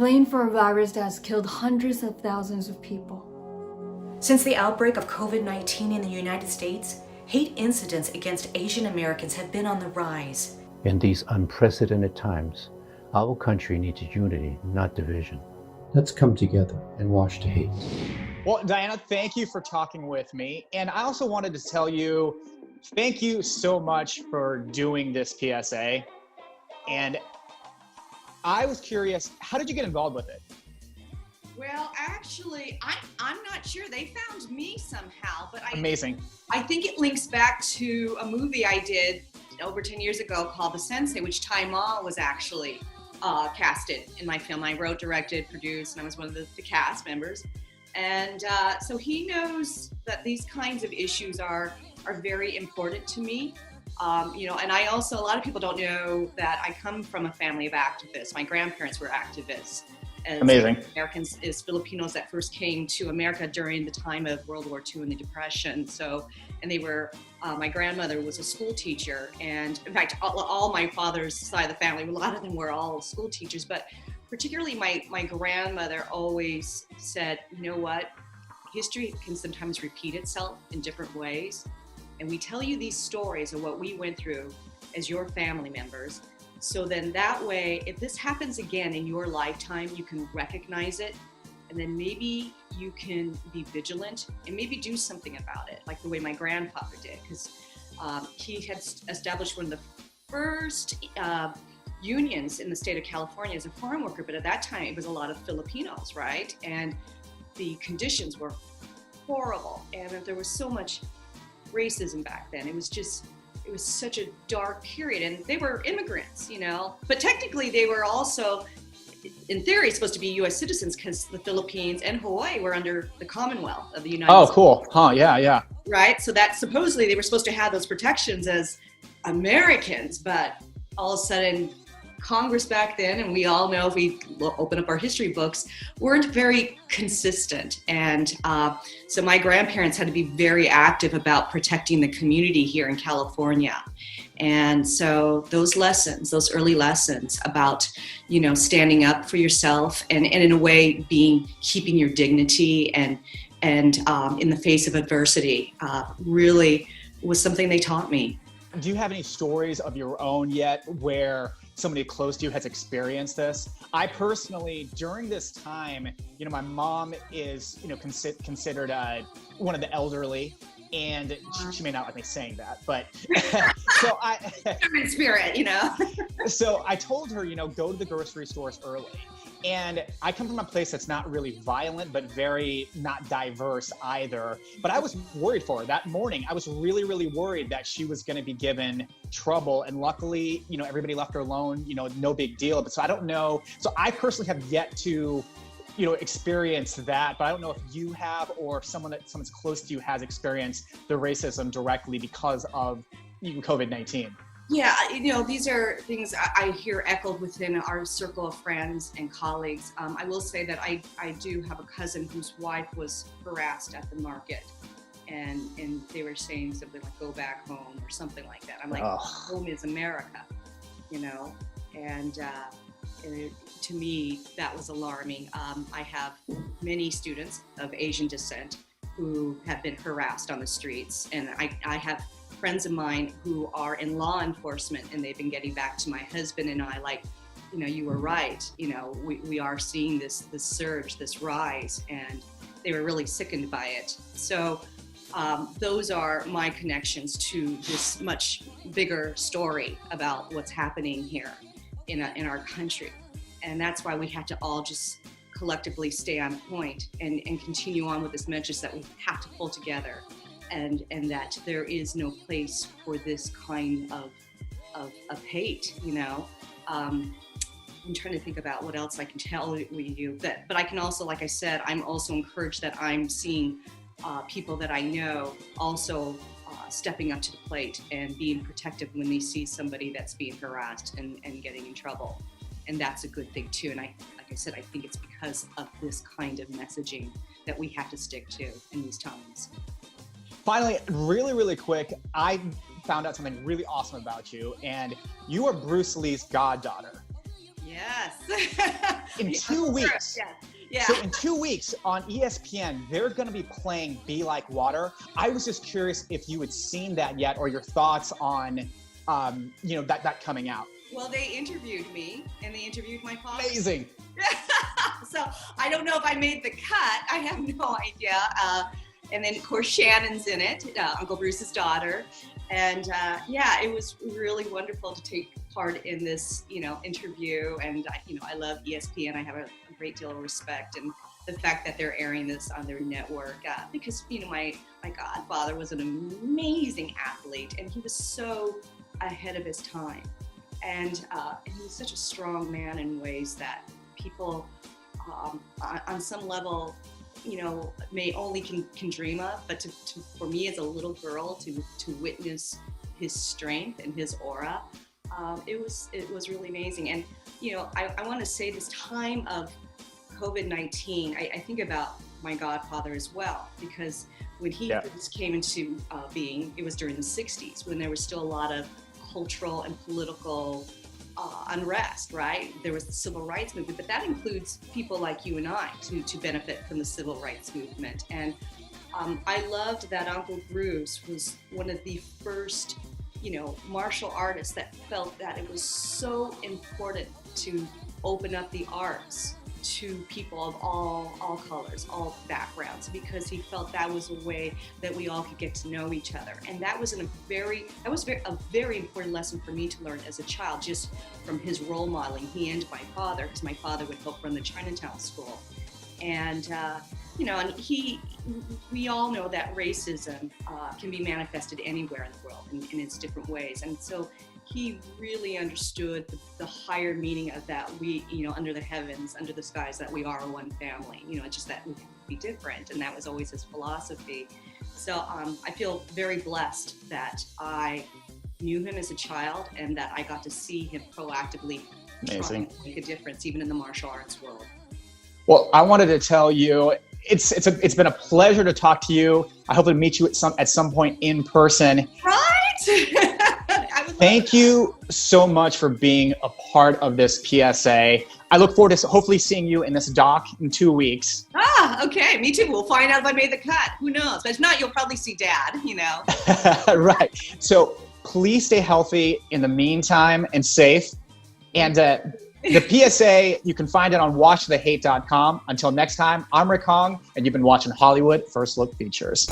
blamed for a virus that has killed hundreds of thousands of people. Since the outbreak of COVID-19 in the United States, hate incidents against Asian Americans have been on the rise. In these unprecedented times, our country needs unity, not division. Let's come together and wash the hate. Well, Diana, thank you for talking with me. And I also wanted to tell you, thank you so much for doing this PSA. And I was curious, how did you get involved with it? Well, actually, I'm not sure. They found me somehow, but Amazing. I think it links back to a movie I did over 10 years ago called The Sensei, which Tai Ma was actually casted in my film. I wrote, directed, produced, and I was one of the cast members. And so he knows that these kinds of issues are very important to me. And I also, a lot of people don't know that I come from a family of activists. My grandparents were activists. Amazing. Americans as Filipinos that first came to America during the time of World War II and the Depression. So, and they were, my grandmother was a school teacher. And in fact, all my father's side of the family, a lot of them were all school teachers, but particularly my grandmother always said, you know what, history can sometimes repeat itself in different ways. And we tell you these stories of what we went through as your family members. So then that way, if this happens again in your lifetime, you can recognize it, and then maybe you can be vigilant and maybe do something about it, like the way my grandfather did, because he had established one of the first unions in the state of California as a farm worker, but at that time it was a lot of Filipinos, right? And the conditions were horrible, and there was so much racism back then. It was such a dark period, and they were immigrants, but technically they were also, in theory, supposed to be U.S. citizens because the Philippines and Hawaii were under the Commonwealth of the United States. Oh, cool. Huh, yeah. Right, so that supposedly they were supposed to have those protections as Americans, but all of a sudden Congress back then, and we all know if we open up our history books, weren't very consistent. And so my grandparents had to be very active about protecting the community here in California. And so those lessons, those early lessons about, standing up for yourself and in a way keeping your dignity and in the face of adversity really was something they taught me. Do you have any stories of your own yet where somebody close to you has experienced this? I personally, during this time, my mom is, considered one of the elderly, and she may not like me saying that, but so in spirit, So I told her, go to the grocery stores early. And I come from a place that's not really violent, but very not diverse either. But I was worried for her that morning. I was really, really worried that she was going to be given trouble. And luckily, everybody left her alone, no big deal. But so I don't know. So I personally have yet to, experience that. But I don't know if you have, or if someone's close to you has experienced the racism directly because of COVID-19. Yeah, these are things I hear echoed within our circle of friends and colleagues. I will say that I do have a cousin whose wife was harassed at the market, and they were saying something like, go back home or something like that. I'm like, home is America, and to me, that was alarming. I have many students of Asian descent who have been harassed on the streets, and I have friends of mine who are in law enforcement, and they've been getting back to my husband and I, like, you were right. We are seeing this surge, this rise, and they were really sickened by it. So those are my connections to this much bigger story about what's happening here in our country. And that's why we have to all just collectively stay on point and continue on with this message that we have to pull together. And that there is no place for this kind of hate, I'm trying to think about what else I can tell you. But I can also, like I said, I'm also encouraged that I'm seeing people that I know also stepping up to the plate and being protective when they see somebody that's being harassed and getting in trouble. And that's a good thing too. And like I said, I think it's because of this kind of messaging that we have to stick to in these times. Finally, really, really quick, I found out something really awesome about you, and you are Bruce Lee's goddaughter. Yes. In 2 weeks. Yeah. Yeah. So in 2 weeks on ESPN, they're going to be playing Be Like Water. I was just curious if you had seen that yet, or your thoughts on, that coming out. Well, they interviewed me, and they interviewed my father. Amazing. So I don't know if I made the cut. I have no idea. And then, of course, Shannon's in it, Uncle Bruce's daughter. And it was really wonderful to take part in this, interview. And, I love ESPN. I have a great deal of respect. And the fact that they're airing this on their network, because, my godfather was an amazing athlete, and he was so ahead of his time. And he was such a strong man in ways that people on some level, may only can dream of, but for me as a little girl to witness his strength and his aura, it was really amazing. And I want to say this time of COVID-19, I think about my godfather as well, because when he first came into being, it was during the 60s, when there was still a lot of cultural and political unrest, right? There was the civil rights movement, but that includes people like you and I to benefit from the civil rights movement. And I loved that Uncle Bruce was one of the first, martial artists that felt that it was so important to open up the arts to people of all colors, all backgrounds, because he felt that was a way that we all could get to know each other. And that was a very important lesson for me to learn as a child, just from his role modeling, he and my father, because my father would help run the Chinatown School. And we all know that racism can be manifested anywhere in the world in its different ways. And so he really understood the higher meaning of that we, under the heavens, under the skies, that we are one family, just that we can be different. And that was always his philosophy. So I feel very blessed that I knew him as a child and that I got to see him proactively trying to make a difference, even in the martial arts world. Well, I wanted to tell you, it's been a pleasure to talk to you. I hope to meet you at some point in person. Right? Thank you so much for being a part of this PSA. I look forward to hopefully seeing you in this doc in 2 weeks. Okay. Me too. We'll find out if I made the cut. Who knows? But if not, you'll probably see Dad, Right. So please stay healthy in the meantime and safe. And the PSA, you can find it on WASHTHEHATE.com. Until next time, I'm Rick Hong, and you've been watching Hollywood First Look Features.